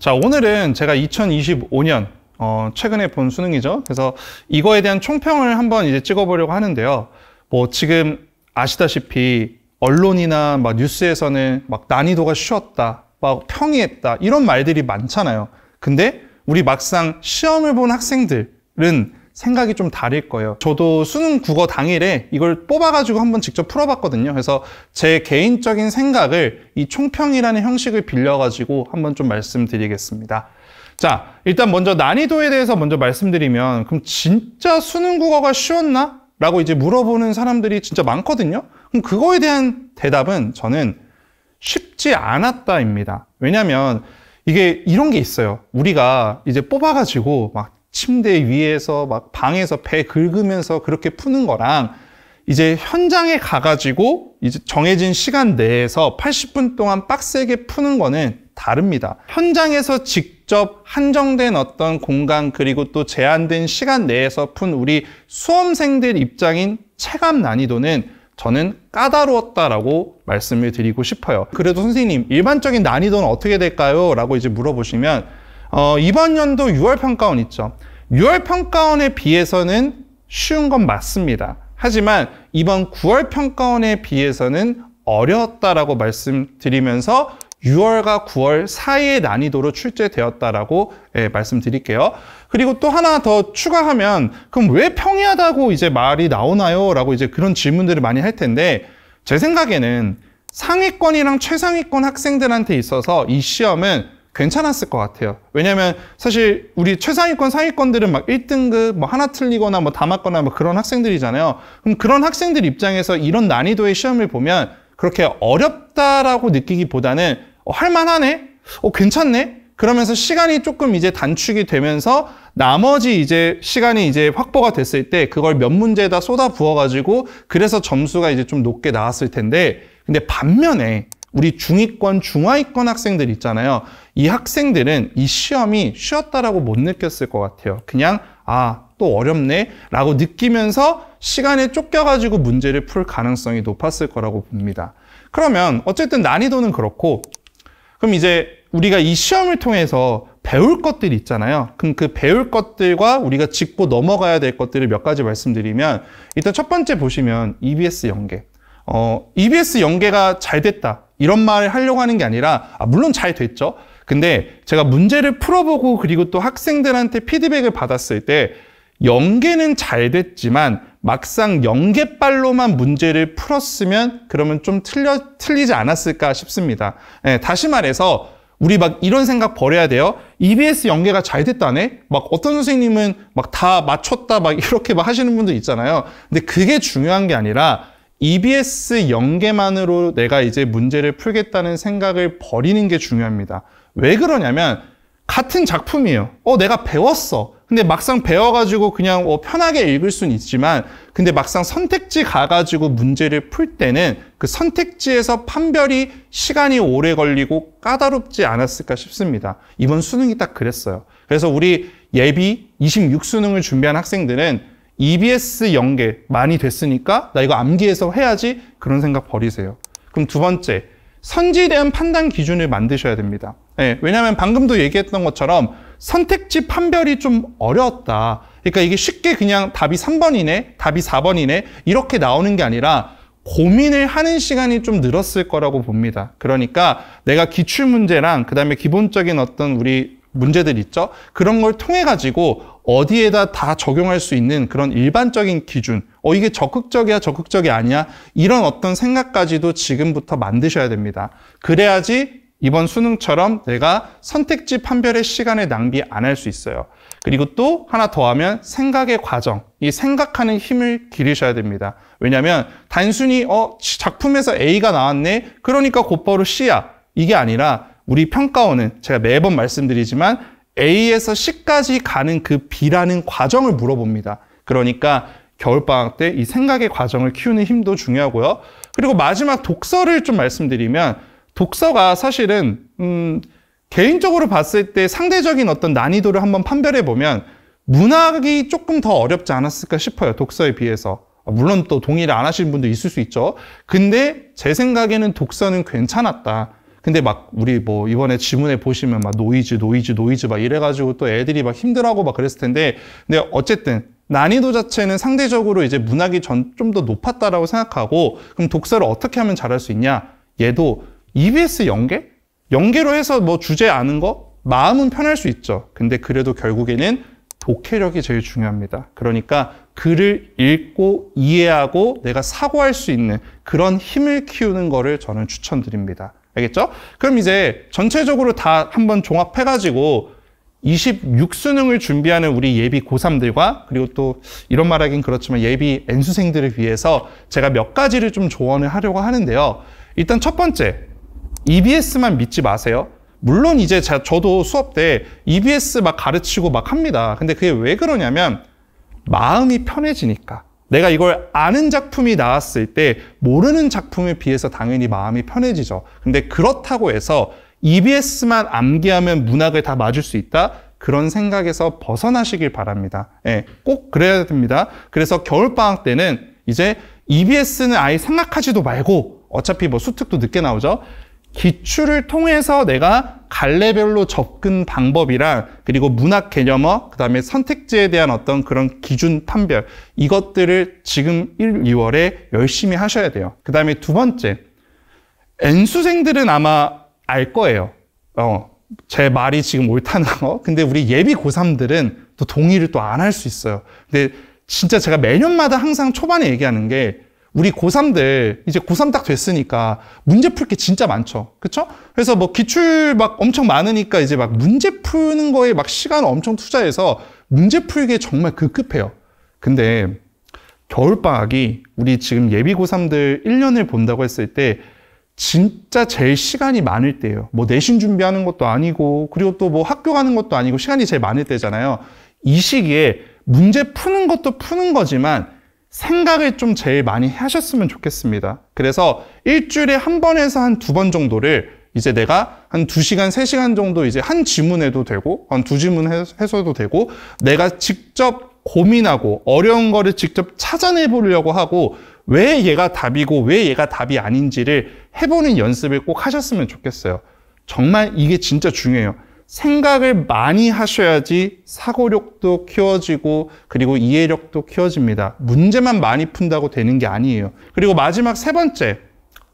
자, 오늘은 제가 2025년 최근에 본 수능이죠. 그래서 이거에 대한 총평을 한번 이제 찍어보려고 하는데요. 뭐 지금 아시다시피 언론이나 막 뉴스에서는 막 난이도가 쉬웠다, 막 평이했다 이런 말들이 많잖아요. 근데 우리 막상 시험을 본 학생들은 생각이 좀 다를 거예요. 저도 수능 국어 당일에 이걸 뽑아가지고 한번 직접 풀어봤거든요. 그래서 제 개인적인 생각을 이 총평이라는 형식을 빌려가지고 한번 좀 말씀드리겠습니다. 자, 일단 먼저 난이도에 대해서 먼저 말씀드리면, 그럼 진짜 수능 국어가 쉬웠나? 라고 이제 물어보는 사람들이 진짜 많거든요. 그럼 그거에 대한 대답은 저는 쉽지 않았다입니다. 왜냐면 이게 이런 게 있어요. 우리가 이제 뽑아가지고 막 침대 위에서 막 방에서 배 긁으면서 그렇게 푸는 거랑 이제 현장에 가가지고 이제 정해진 시간 내에서 80분 동안 빡세게 푸는 거는 다릅니다. 현장에서 직접 한정된 어떤 공간 그리고 또 제한된 시간 내에서 푼 우리 수험생들 입장인 체감 난이도는 저는 까다로웠다라고 말씀을 드리고 싶어요. 그래도 선생님, 일반적인 난이도는 어떻게 될까요? 라고 이제 물어보시면 이번 연도 6월 평가원 있죠. 6월 평가원에 비해서는 쉬운 건 맞습니다. 하지만 이번 9월 평가원에 비해서는 어려웠다라고 말씀드리면서 6월과 9월 사이의 난이도로 출제되었다라고 말씀드릴게요. 그리고 또 하나 더 추가하면, 그럼 왜 평이하다고 이제 말이 나오나요? 라고 이제 그런 질문들을 많이 할 텐데, 제 생각에는 상위권이랑 최상위권 학생들한테 있어서 이 시험은 괜찮았을 것 같아요. 왜냐면 사실 우리 최상위권, 상위권들은 막 1등급, 뭐 하나 틀리거나 뭐 다 맞거나 뭐 그런 학생들이잖아요. 그럼 그런 학생들 입장에서 이런 난이도의 시험을 보면 그렇게 어렵다라고 느끼기보다는 할만하네? 괜찮네? 그러면서 시간이 조금 이제 단축이 되면서 나머지 이제 시간이 이제 확보가 됐을 때 그걸 몇 문제에다 쏟아 부어가지고 그래서 점수가 이제 좀 높게 나왔을 텐데, 근데 반면에 우리 중위권, 중하위권 학생들 있잖아요. 이 학생들은 이 시험이 쉬웠다라고 못 느꼈을 것 같아요. 그냥 또 어렵네 라고 느끼면서 시간에 쫓겨가지고 문제를 풀 가능성이 높았을 거라고 봅니다. 그러면 어쨌든 난이도는 그렇고, 그럼 이제 우리가 이 시험을 통해서 배울 것들이 있잖아요. 그럼 그 배울 것들과 우리가 짚고 넘어가야 될 것들을 몇 가지 말씀드리면, 일단 첫 번째 보시면 EBS 연계. EBS 연계가 잘 됐다, 이런 말을 하려고 하는 게 아니라, 물론 잘 됐죠. 근데 제가 문제를 풀어보고 그리고 또 학생들한테 피드백을 받았을 때 연계는 잘 됐지만 막상 연계빨로만 문제를 풀었으면 그러면 좀 틀리지 않았을까 싶습니다. 다시 말해서 우리 막 이런 생각 버려야 돼요. EBS 연계가 잘 됐다네? 막 어떤 선생님은 막 다 맞췄다 막 이렇게 막 하시는 분들 있잖아요. 근데 그게 중요한 게 아니라 EBS 연계만으로 내가 이제 문제를 풀겠다는 생각을 버리는 게 중요합니다. 왜 그러냐면 같은 작품이에요. 내가 배웠어. 근데 막상 배워가지고 그냥 편하게 읽을 수는 있지만, 근데 막상 선택지 가가지고 문제를 풀 때는 그 선택지에서 판별이 시간이 오래 걸리고 까다롭지 않았을까 싶습니다. 이번 수능이 딱 그랬어요. 그래서 우리 예비 26수능을 준비한 학생들은 EBS 연계 많이 됐으니까 나 이거 암기해서 해야지, 그런 생각 버리세요. 그럼 두 번째, 선지에 대한 판단 기준을 만드셔야 됩니다. 왜냐하면 방금도 얘기했던 것처럼 선택지 판별이 좀 어려웠다. 그러니까 이게 쉽게 그냥 답이 3번이네, 답이 4번이네 이렇게 나오는 게 아니라 고민을 하는 시간이 좀 늘었을 거라고 봅니다. 그러니까 내가 기출문제랑 그 다음에 기본적인 어떤 우리 문제들 있죠? 그런 걸 통해 가지고 어디에다 다 적용할 수 있는 그런 일반적인 기준, 이게 적극적이야, 적극적이 아니야, 이런 어떤 생각까지도 지금부터 만드셔야 됩니다. 그래야지 이번 수능처럼 내가 선택지 판별의 시간을 낭비 안 할 수 있어요. 그리고 또 하나 더 하면 생각의 과정, 이 생각하는 힘을 기르셔야 됩니다. 왜냐하면 단순히 작품에서 A가 나왔네, 그러니까 곧바로 C야, 이게 아니라 우리 평가원은 제가 매번 말씀드리지만 A에서 C까지 가는 그 B라는 과정을 물어봅니다. 그러니까 겨울방학 때 이 생각의 과정을 키우는 힘도 중요하고요. 그리고 마지막 독서를 좀 말씀드리면, 독서가 사실은 개인적으로 봤을 때 상대적인 어떤 난이도를 한번 판별해 보면 문학이 조금 더 어렵지 않았을까 싶어요. 독서에 비해서. 물론 또 동의를 안 하시는 분도 있을 수 있죠. 근데 제 생각에는 독서는 괜찮았다. 근데 막 우리 뭐 이번에 지문에 보시면 막 노이즈 막 이래가지고 또 애들이 막 힘들어하고 막 그랬을 텐데, 근데 어쨌든 난이도 자체는 상대적으로 이제 문학이 좀 더 높았다라고 생각하고, 그럼 독서를 어떻게 하면 잘할 수 있냐? 얘도 EBS 연계로 해서 뭐 주제 아는 거 마음은 편할 수 있죠. 근데 그래도 결국에는 독해력이 제일 중요합니다. 그러니까 글을 읽고 이해하고 내가 사고할 수 있는 그런 힘을 키우는 거를 저는 추천드립니다. 알겠죠? 그럼 이제 전체적으로 다 한번 종합해가지고 26 수능을 준비하는 우리 예비 고3들과 그리고 또 이런 말하긴 그렇지만 예비 N수생들을 위해서 제가 몇 가지를 좀 조언을 하려고 하는데요. 일단 첫 번째, EBS만 믿지 마세요. 물론 이제 저도 수업 때 EBS 막 가르치고 막 합니다. 근데 그게 왜 그러냐면 마음이 편해지니까. 내가 이걸 아는 작품이 나왔을 때 모르는 작품에 비해서 당연히 마음이 편해지죠. 근데 그렇다고 해서 EBS만 암기하면 문학을 다 맞을 수 있다? 그런 생각에서 벗어나시길 바랍니다. 예, 꼭 그래야 됩니다. 그래서 겨울방학 때는 이제 EBS는 아예 생각하지도 말고 어차피 뭐 수특도 늦게 나오죠. 기출을 통해서 내가 갈래별로 접근 방법이랑 그리고 문학 개념어, 그 다음에 선택지에 대한 어떤 그런 기준 판별, 이것들을 지금 1, 2월에 열심히 하셔야 돼요. 그 다음에 두 번째, N수생들은 아마 알 거예요. 제 말이 지금 옳다는 거. 근데 우리 예비 고3들은 또 동의를 또 안 할 수 있어요. 근데 진짜 제가 매년마다 항상 초반에 얘기하는 게 우리 고3들 이제 고3 딱 됐으니까 문제 풀 게 진짜 많죠. 그쵸? 그래서 뭐 기출 막 엄청 많으니까 이제 막 문제 푸는 거에 막 시간 엄청 투자해서 문제 풀기에 정말 급급해요. 근데 겨울방학이 우리 지금 예비 고3들 1년을 본다고 했을 때 진짜 제일 시간이 많을 때예요. 뭐 내신 준비하는 것도 아니고 그리고 또 뭐 학교 가는 것도 아니고 시간이 제일 많을 때잖아요. 이 시기에 문제 푸는 것도 푸는 거지만 생각을 좀 제일 많이 하셨으면 좋겠습니다. 그래서 일주일에 한 번에서 한 두 번 정도를 이제 내가 한 2시간, 3시간 정도 이제 한 지문해도 되고 한 두 지문 해서도 되고 내가 직접 고민하고 어려운 거를 직접 찾아내 보려고 하고 왜 얘가 답이고 왜 얘가 답이 아닌지를 해보는 연습을 꼭 하셨으면 좋겠어요. 정말 이게 진짜 중요해요. 생각을 많이 하셔야지 사고력도 키워지고 그리고 이해력도 키워집니다. 문제만 많이 푼다고 되는 게 아니에요. 그리고 마지막 세 번째,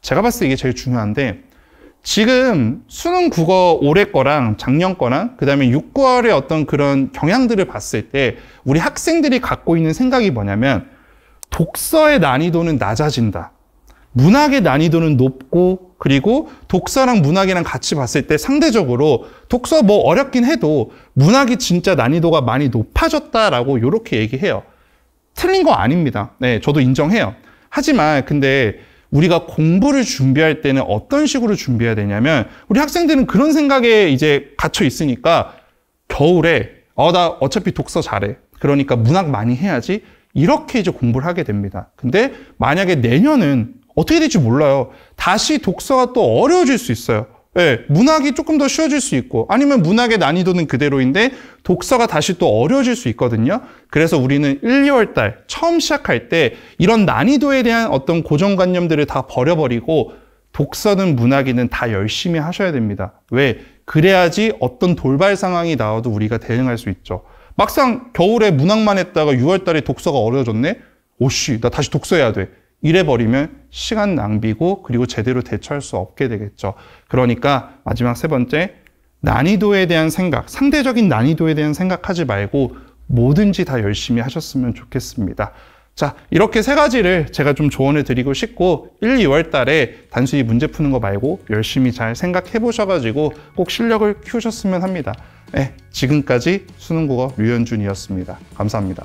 제가 봤을 때 이게 제일 중요한데 지금 수능 국어 올해 거랑 작년 거랑 그 다음에 6, 9월의 어떤 그런 경향들을 봤을 때 우리 학생들이 갖고 있는 생각이 뭐냐면 독서의 난이도는 낮아진다. 문학의 난이도는 높고 그리고 독서랑 문학이랑 같이 봤을 때 상대적으로 독서 뭐 어렵긴 해도 문학이 진짜 난이도가 많이 높아졌다라고 이렇게 얘기해요. 틀린 거 아닙니다. 네, 저도 인정해요. 하지만 근데 우리가 공부를 준비할 때는 어떤 식으로 준비해야 되냐면 우리 학생들은 그런 생각에 이제 갇혀 있으니까 겨울에 나 어차피 독서 잘해. 그러니까 문학 많이 해야지. 이렇게 이제 공부를 하게 됩니다. 근데 만약에 내년은 어떻게 될지 몰라요. 다시 독서가 또 어려워질 수 있어요. 네, 문학이 조금 더 쉬워질 수 있고 아니면 문학의 난이도는 그대로인데 독서가 다시 또 어려워질 수 있거든요. 그래서 우리는 1, 2월 달 처음 시작할 때 이런 난이도에 대한 어떤 고정관념들을 다 버려버리고 독서는 문학이는 다 열심히 하셔야 됩니다. 왜? 그래야지 어떤 돌발 상황이 나와도 우리가 대응할 수 있죠. 막상 겨울에 문학만 했다가 6월 달에 독서가 어려워졌네? 오씨, 나 다시 독서해야 돼. 이래버리면 시간 낭비고 그리고 제대로 대처할 수 없게 되겠죠. 그러니까 마지막 세 번째, 난이도에 대한 생각, 상대적인 난이도에 대한 생각하지 말고 뭐든지 다 열심히 하셨으면 좋겠습니다. 자, 이렇게 세 가지를 제가 좀 조언을 드리고 싶고 1, 2월 달에 단순히 문제 푸는 거 말고 열심히 잘 생각해 보셔가지고 꼭 실력을 키우셨으면 합니다. 네, 지금까지 수능국어 류현준이었습니다. 감사합니다.